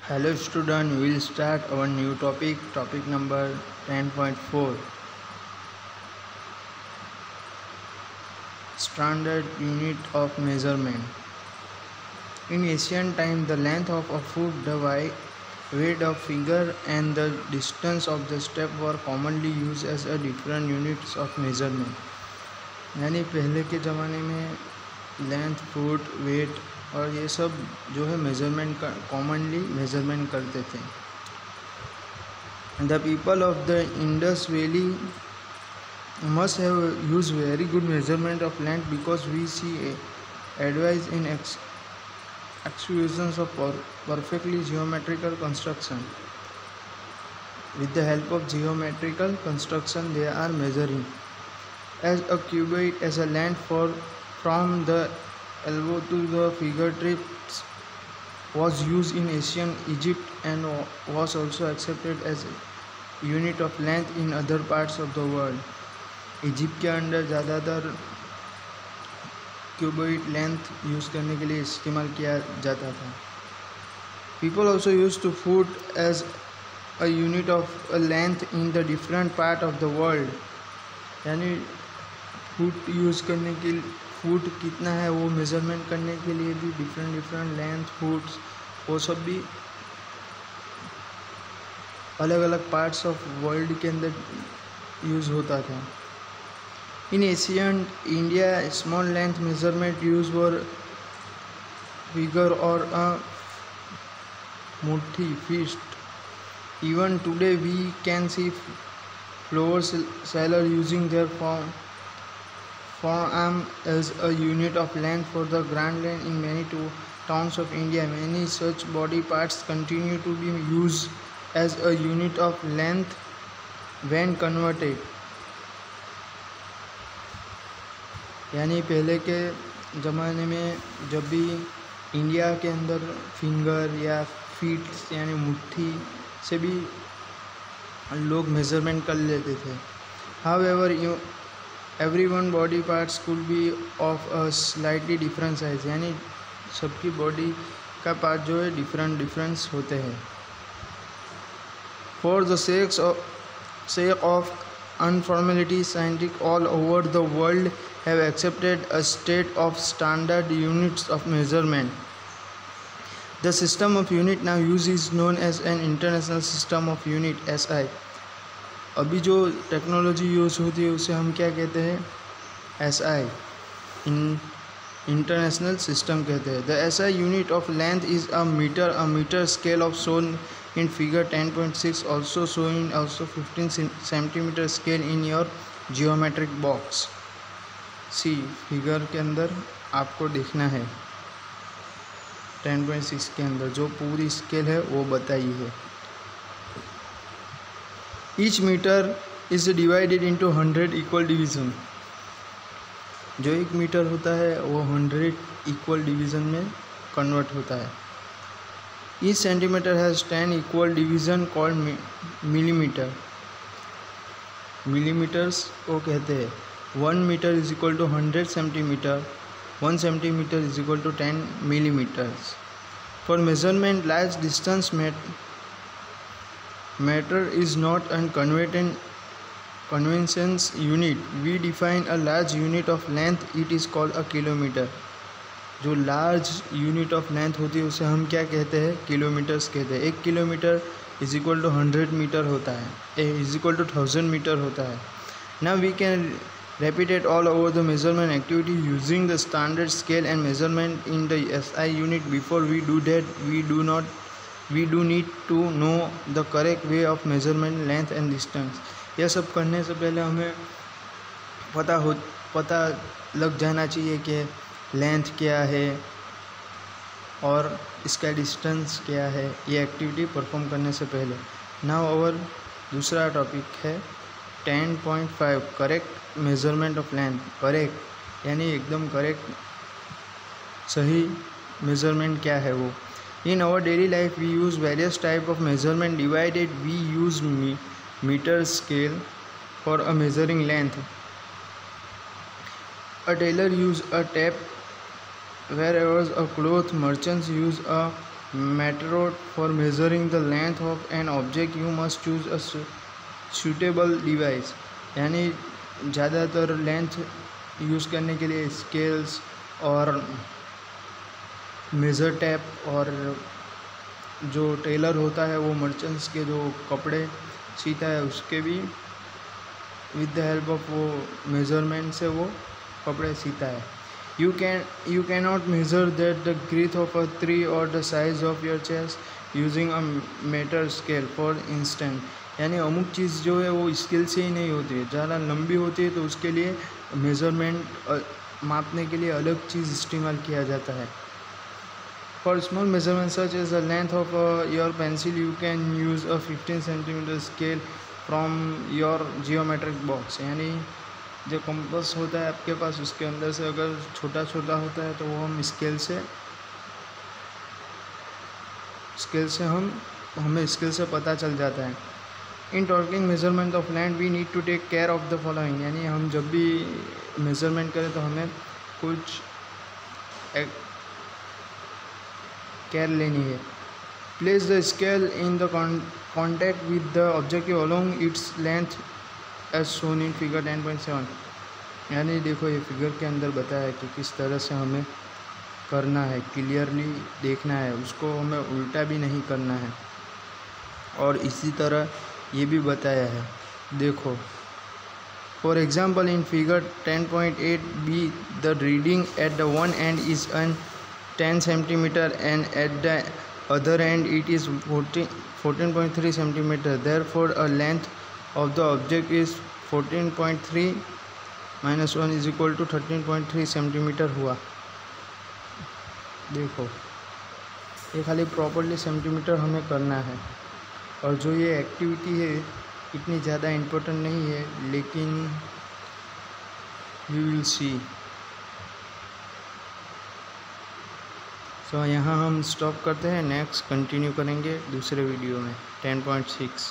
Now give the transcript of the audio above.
Hello student, we will start our new topic number 10.4. Standard unit of measurement. In ancient time, the length of a foot, the weight of figure and the distance of the step were commonly used as a different units of measurement. यानी पहले के ज़माने में length, foot, wait और ये सब जो है मेज़रमेंट का कॉमनली मेज़रमेंट करते थे. The people of the Indus Valley must have used very good measurement of length because we see advice in excavations of perfectly geometrical construction. With the help of geometrical construction, they are measuring as a cubit as a length from the elbow to the fingertips was used in ancient Egypt and was also accepted as a unit of length in other parts of the world. Egypt के अंदर ज़्यादातर qubit length use करने के लिए इस्तेमाल किया जाता था. People also used to foot as a unit of a length in the different part of the world. यानी फुट यूज़ करने के फुट कितना है वो मेज़रमेंट करने के लिए भी डिफरेंट लेंथ फुट्स वो सब भी अलग अलग पार्ट्स ऑफ वर्ल्ड के अंदर यूज़ होता था. In Asian India small length measurement use were figure और अ मुट्ठी fist. Even today we can see floor seller using their forearm as a unit of length for the grand length in many towns of India. Many such body parts continue to be used as a unit of length when converted. यानी पहले के ज़माने में जब भी India के अंदर finger या फीट यानी मुट्ठी से भी लोग मेज़रमेंट कर लेते थे. However everyone body parts could be of a slightly different size. यानी सबकी बॉडी का पार्ट जो है डिफरेंस होते हैं. For the sake of unformality, scientists all over the world have accepted a state of standard units of measurement. The system of unit now used is known as an International System of Unit (SI). अभी जो technology use होती है उसे हम क्या कहते हैं? SI, international system कहते हैं. The SI unit of length is a metre scale of shown in figure 10.6 also showing also 15 centimetre scale in your geometric box. See figure के अंदर आपको देखना है 10.6 के अंदर जो पूरी स्केल है वो बताई है. Each meter is divided into 100 equal division. जो एक मीटर होता है वो 100 इक्वल डिवीज़न में कन्वर्ट होता है. Each centimeter has 10 equal division called millimeter. Millimetres को कहते हैं. 1 metre is equal to 100 centimetre. 1 centimetre is equal to 10 millimeters. For measurement large distance matter is not a conventions unit. We define a large unit of length. It is called a kilometer. जो large unit of length होती है उसे हम क्या कहते हैं? Kilometres कहते हैं. 1 kilometre is equal to 100 metre होता है. इज इक्वल टू 1000 मीटर होता है. Now we can repeat all over the measurement activity using the standard scale and measurement in the SI unit. Before we do that, we do need to know the correct way of measurement length and distance. यह सब करने से पहले हमें पता लग जाना चाहिए कि लेंथ क्या है और इसका डिस्टेंस क्या है ये एक्टिविटी परफॉर्म करने से पहले. नाउ और दूसरा टॉपिक है 10.5 correct measurement of length. Correct यानी एकदम करेक्ट सही मेज़रमेंट क्या है वो. In our daily life, we use various type of measurement divided. We use meter scale for a measuring length. A tailor use a tape, whereas a cloth merchants use a method for measuring the length of an object you must choose a suitable device, यानी ज़्यादातर length use करने के लिए scales और measure tape, और जो Taylor होता है वो मर्चेंट्स के जो कपड़े सीता है उसके भी विद द हेल्प ऑफ वो मेज़रमेंट से वो कपड़े सीता है। You can not measure that the girth of a tree और the size of your chest using a metre scale for instant, यानी अमुक चीज़ जो है वो स्केल से ही नहीं होती है, ज़्यादा लंबी होती है तो उसके लिए मेज़रमेंट मापने के लिए अलग चीज़ इस्तेमाल किया जाता है। For small measurements such as the length of your pencil, you can use a 15 cm scale from your geometric box, यानी जो कंपास होता है आपके पास उसके अंदर से अगर छोटा छोटा होता है तो वो हम हमें स्केल से पता चल जाता है। In talking measurement of land we need to take care of the following, यानी हम जब भी मेजरमेंट करें तो हमें कुछ केयर लेनी है। Place the scale in the contact with the objective along its length as shown in figure 10.7, यानी देखो ये फिगर के अंदर बताया है कि किस तरह से हमें करना है, क्लियरली देखना है, उसको हमें उल्टा भी नहीं करना है। और इसी तरह ये भी बताया है, देखो for example in figure 10.8 be the reading at the one and is an 10 cm and at the other end it is 14.3 cm. Therefore, a length of the object is 14.3 minus 1 is equal to 13.3 cm हुआ। देखो ये खाली properly centimetre हमें करना है, और जो ये एक्टिविटी है इतनी ज़्यादा इम्पोर्टेंट नहीं है, लेकिन वी विल सी। तो यहाँ हम स्टॉप करते हैं, नेक्स्ट कंटिन्यू करेंगे दूसरे वीडियो में 10.6।